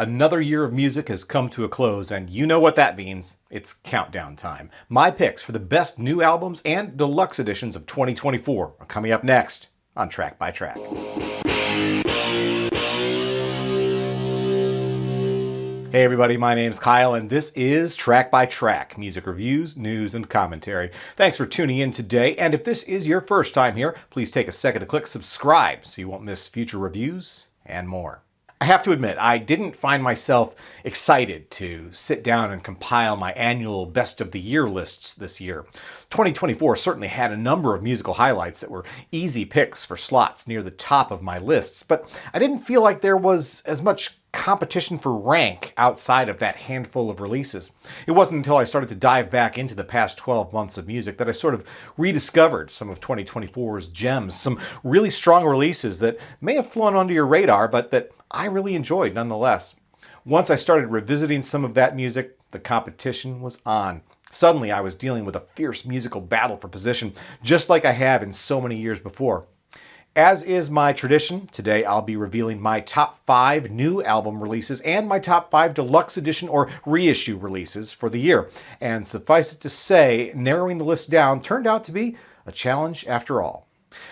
Another year of music has come to a close, and you know what that means. It's countdown time. My picks for the best new albums and deluxe editions of 2024 are coming up next on Track by Track. Hey everybody, my name's Kyle, and this is Track by Track, music reviews, news, and commentary. Thanks for tuning in today, and if this is your first time here, please take a second to click subscribe so you won't miss future reviews and more. I have to admit, I didn't find myself excited to sit down and compile my annual best of the year lists this year. 2024 certainly had a number of musical highlights that were easy picks for slots near the top of my lists, but I didn't feel like there was as much competition for rank outside of that handful of releases. It wasn't until I started to dive back into the past 12 months of music that I sort of rediscovered some of 2024's gems, some really strong releases that may have flown under your radar, but that I really enjoyed nonetheless. Once I started revisiting some of that music, the competition was on. Suddenly I was dealing with a fierce musical battle for position, just like I have in so many years before. As is my tradition, today I'll be revealing my top 5 new album releases and my top 5 deluxe edition or reissue releases for the year. And suffice it to say, narrowing the list down turned out to be a challenge after all.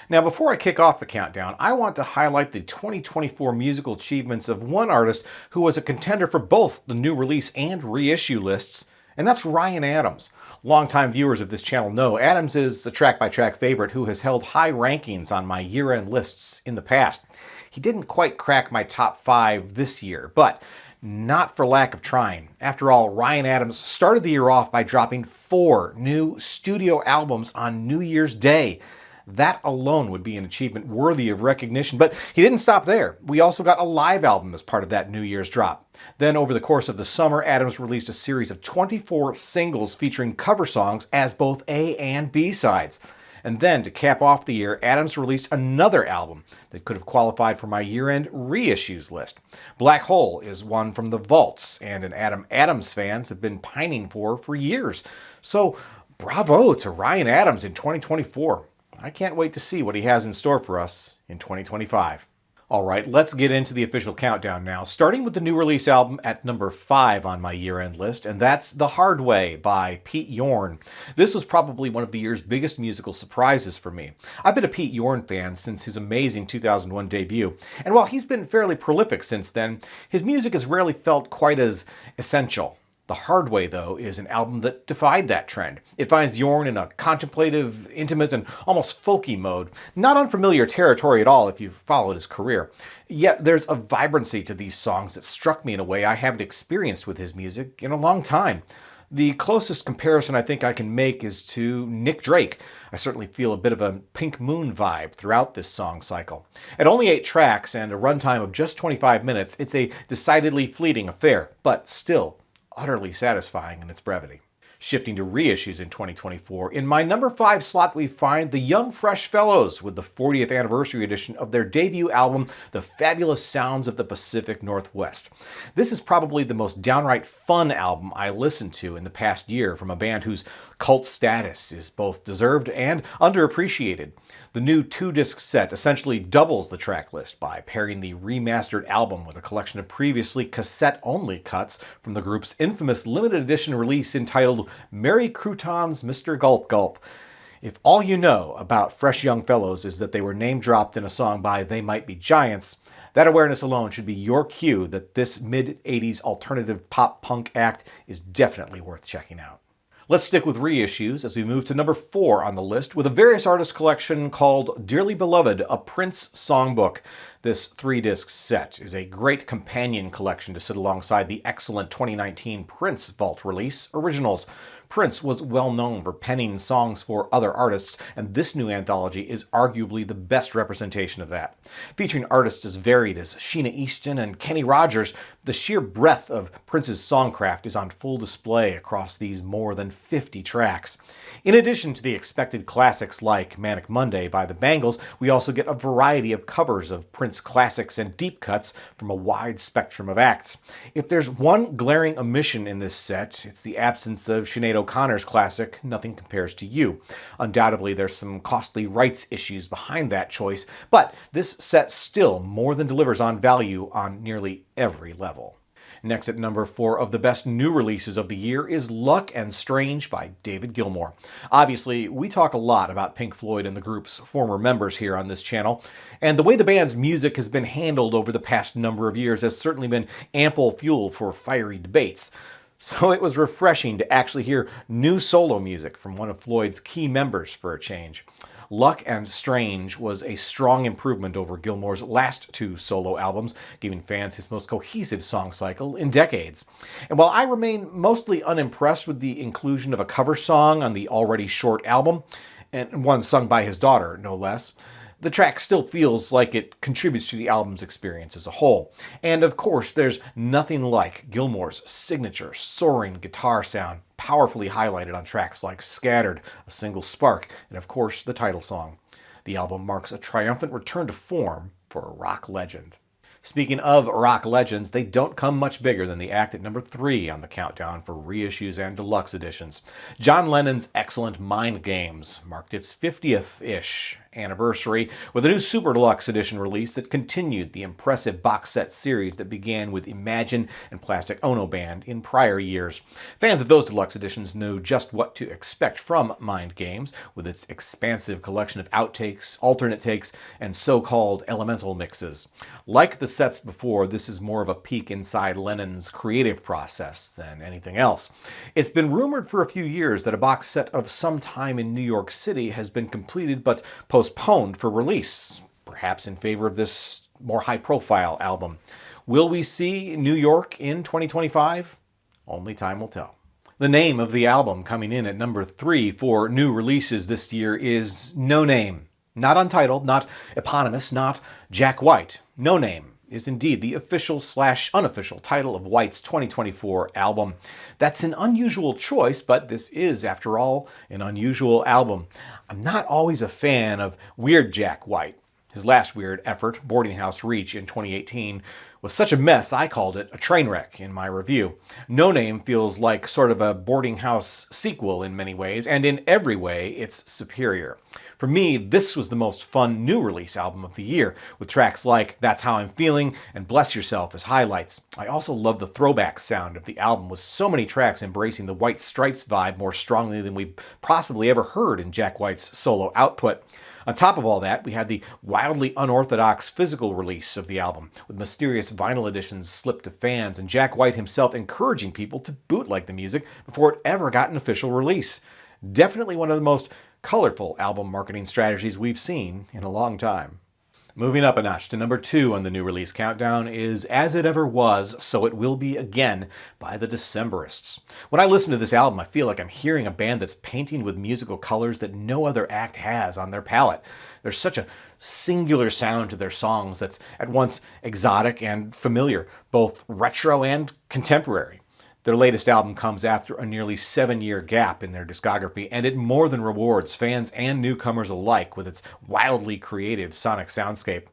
Now, before I kick off the countdown, I want to highlight the 2024 musical achievements of one artist who was a contender for both the new release and reissue lists, and that's Ryan Adams. Longtime viewers of this channel know Adams is a track-by-track favorite who has held high rankings on my year-end lists in the past. He didn't quite crack my top 5 this year, but not for lack of trying. After all, Ryan Adams started the year off by dropping 4 new studio albums on New Year's Day. That alone would be an achievement worthy of recognition, but he didn't stop there. We also got a live album as part of that New Year's drop. Then over the course of the summer, Adams released a series of 24 singles featuring cover songs as both A and B sides. And then, to cap off the year, Adams released another album that could have qualified for my year-end reissues list. Black Hole is one from the vaults, and an Adams fans have been pining for years. So, bravo to Ryan Adams in 2024. I can't wait to see what he has in store for us in 2025. All right, let's get into the official countdown now, starting with the new release album at number 5 on my year-end list, and that's The Hard Way by Pete Yorn. This was probably one of the year's biggest musical surprises for me. I've been a Pete Yorn fan since his amazing 2001 debut, and while he's been fairly prolific since then, his music has rarely felt quite as essential. The Hard Way, though, is an album that defied that trend. It finds Yorn in a contemplative, intimate, and almost folky mode. Not unfamiliar territory at all if you've followed his career. Yet there's a vibrancy to these songs that struck me in a way I haven't experienced with his music in a long time. The closest comparison I think I can make is to Nick Drake. I certainly feel a bit of a Pink Moon vibe throughout this song cycle. At only 8 tracks and a runtime of just 25 minutes, it's a decidedly fleeting affair, but still utterly satisfying in its brevity. Shifting to reissues in 2024, in my number 5 slot we find the Young Fresh Fellows with the 40th anniversary edition of their debut album, The Fabulous Sounds of the Pacific Northwest. This is probably the most downright fun album I listened to in the past year from a band whose cult status is both deserved and underappreciated. The new 2-disc set essentially doubles the track list by pairing the remastered album with a collection of previously cassette-only cuts from the group's infamous limited edition release entitled Merry Croutons, Mr. Gulp Gulp. If all you know about Fresh Young Fellows is that they were name-dropped in a song by They Might Be Giants, that awareness alone should be your cue that this mid-80s alternative pop-punk act is definitely worth checking out. Let's stick with reissues as we move to number 4 on the list with a various artist collection called Dearly Beloved, a Prince Songbook. This 3-disc set is a great companion collection to sit alongside the excellent 2019 Prince Vault release, Originals. Prince was well known for penning songs for other artists, and this new anthology is arguably the best representation of that. Featuring artists as varied as Sheena Easton and Kenny Rogers, the sheer breadth of Prince's songcraft is on full display across these more than 50 tracks. In addition to the expected classics like Manic Monday by the Bangles, we also get a variety of covers of Prince classics and deep cuts from a wide spectrum of acts. If there's one glaring omission in this set, it's the absence of Sinead O'Connor's classic, Nothing Compares to You. Undoubtedly, there's some costly rights issues behind that choice, but this set still more than delivers on value on nearly every level. Next at number 4 of the best new releases of the year is Luck and Strange by David Gilmour. Obviously, we talk a lot about Pink Floyd and the group's former members here on this channel, and the way the band's music has been handled over the past number of years has certainly been ample fuel for fiery debates. So it was refreshing to actually hear new solo music from one of Floyd's key members for a change. Luck and Strange was a strong improvement over Gilmour's last 2 solo albums, giving fans his most cohesive song cycle in decades. And while I remain mostly unimpressed with the inclusion of a cover song on the already short album, and one sung by his daughter, no less, the track still feels like it contributes to the album's experience as a whole. And of course, there's nothing like Gilmour's signature soaring guitar sound, powerfully highlighted on tracks like Scattered, A Single Spark, and of course, the title song. The album marks a triumphant return to form for a rock legend. Speaking of rock legends, they don't come much bigger than the act at number 3 on the countdown for reissues and deluxe editions. John Lennon's excellent Mind Games marked its 50th-ish anniversary with a new Super Deluxe edition release that continued the impressive box set series that began with Imagine and Plastic Ono Band in prior years. Fans of those deluxe editions know just what to expect from Mind Games, with its expansive collection of outtakes, alternate takes, and so-called elemental mixes. Like the sets before, this is more of a peek inside Lennon's creative process than anything else. It's been rumored for a few years that a box set of Some Time in New York City has been completed but postponed for release, perhaps in favor of this more high-profile album. Will we see New York in 2025? Only time will tell. The name of the album coming in at number 3 for new releases this year is No Name. Not untitled, not eponymous, not Jack White. No Name is indeed the official/unofficial title of White's 2024 album. That's an unusual choice, but this is, after all, an unusual album. I'm not always a fan of Weird Jack White. His last weird effort, Boarding House Reach in 2018, was such a mess I called it a train wreck in my review. No Name feels like sort of a Boarding House sequel in many ways, and in every way it's superior. For me, this was the most fun new release album of the year, with tracks like That's How I'm Feeling and Bless Yourself as highlights. I also love the throwback sound of the album, with so many tracks embracing the White Stripes vibe more strongly than we've possibly ever heard in Jack White's solo output. On top of all that, we had the wildly unorthodox physical release of the album, with mysterious vinyl editions slipped to fans and Jack White himself encouraging people to bootleg the music before it ever got an official release. Definitely one of the most colorful album marketing strategies we've seen in a long time. Moving up a notch to number 2 on the new release countdown is As It Ever Was, So It Will Be Again by the Decemberists. When I listen to this album, I feel like I'm hearing a band that's painting with musical colors that no other act has on their palette. There's such a singular sound to their songs that's at once exotic and familiar, both retro and contemporary. Their latest album comes after a nearly 7-year gap in their discography, and it more than rewards fans and newcomers alike with its wildly creative sonic soundscape.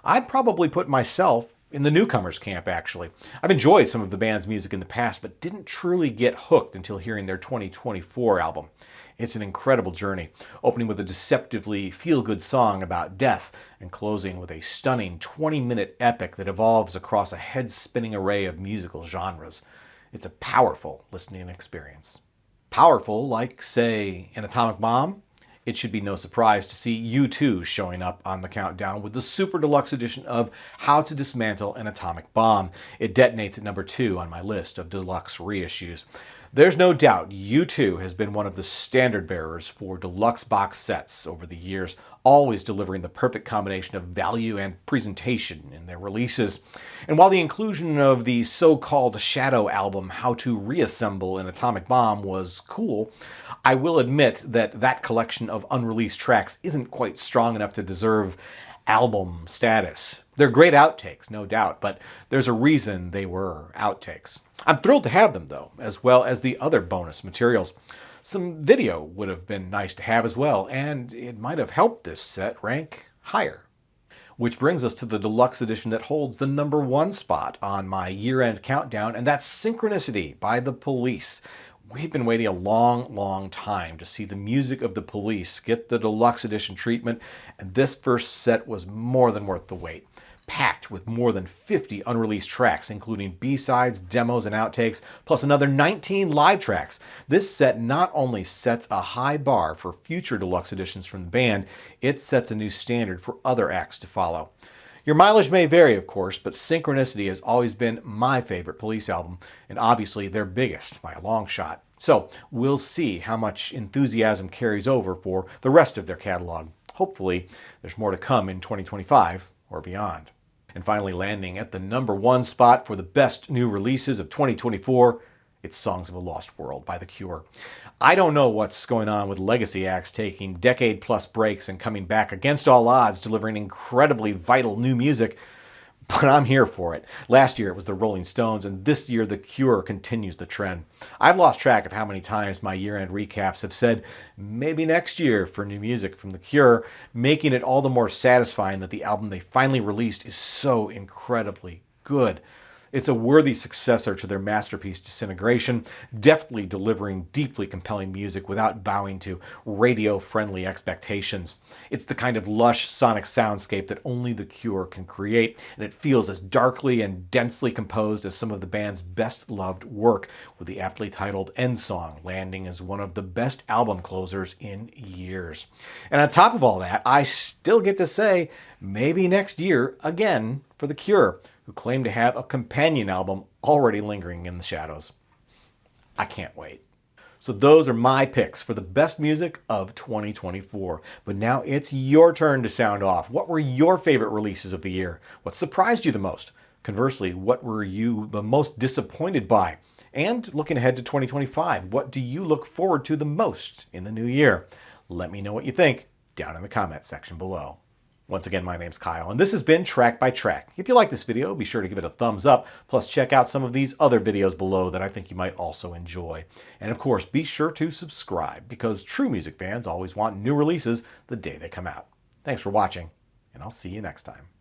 I'd probably put myself in the newcomers camp, actually. I've enjoyed some of the band's music in the past, but didn't truly get hooked until hearing their 2024 album. It's an incredible journey, opening with a deceptively feel-good song about death and closing with a stunning 20-minute epic that evolves across a head-spinning array of musical genres. It's a powerful listening experience. Powerful, like, say, an Atomic Bomb? It should be no surprise to see U2 showing up on the countdown with the Super Deluxe edition of How to Dismantle an Atomic Bomb. It detonates at number 2 on my list of deluxe reissues. There's no doubt U2 has been one of the standard bearers for deluxe box sets over the years, always delivering the perfect combination of value and presentation in their releases. And while the inclusion of the so-called Shadow album, How to Reassemble an Atomic Bomb, was cool, I will admit that that collection of unreleased tracks isn't quite strong enough to deserve album status. They're great outtakes, no doubt, but there's a reason they were outtakes. I'm thrilled to have them, though, as well as the other bonus materials. Some video would have been nice to have as well, and it might have helped this set rank higher. Which brings us to the deluxe edition that holds the number 1 spot on my year-end countdown, and that's Synchronicity by The Police. We've been waiting a long time to see the music of The Police get the deluxe edition treatment, and this first set was more than worth the wait. packed with more than 50 unreleased tracks, including B-sides, demos, and outtakes, plus another 19 live tracks. This set not only sets a high bar for future deluxe editions from the band, it sets a new standard for other acts to follow. Your mileage may vary, of course, but Synchronicity has always been my favorite Police album, and obviously their biggest by a long shot. So we'll see how much enthusiasm carries over for the rest of their catalog. Hopefully, there's more to come in 2025 or beyond. And finally, landing at the #1 spot for the best new releases of 2024, it's Songs of a Lost World by The Cure. I don't know what's going on with legacy acts taking decade-plus breaks and coming back against all odds, delivering incredibly vital new music, but I'm here for it. Last year it was the Rolling Stones, and this year The Cure continues the trend. I've lost track of how many times my year-end recaps have said, maybe next year for new music from The Cure, making it all the more satisfying that the album they finally released is so incredibly good. It's a worthy successor to their masterpiece Disintegration, deftly delivering deeply compelling music without bowing to radio-friendly expectations. It's the kind of lush sonic soundscape that only The Cure can create, and it feels as darkly and densely composed as some of the band's best-loved work, with the aptly titled End Song landing as one of the best album closers in years. And on top of all that, I still get to say, maybe next year again for The Cure, who claim to have a companion album already lingering in the shadows. I can't wait. So those are my picks for the best music of 2024. But now it's your turn to sound off. What were your favorite releases of the year? What surprised you the most? Conversely, what were you the most disappointed by? And looking ahead to 2025, what do you look forward to the most in the new year? Let me know what you think down in the comment section below. Once again, my name's Kyle, and this has been Track by Track. If you like this video, be sure to give it a thumbs up, plus check out some of these other videos below that I think you might also enjoy. And of course, be sure to subscribe, because true music fans always want new releases the day they come out. Thanks for watching, and I'll see you next time.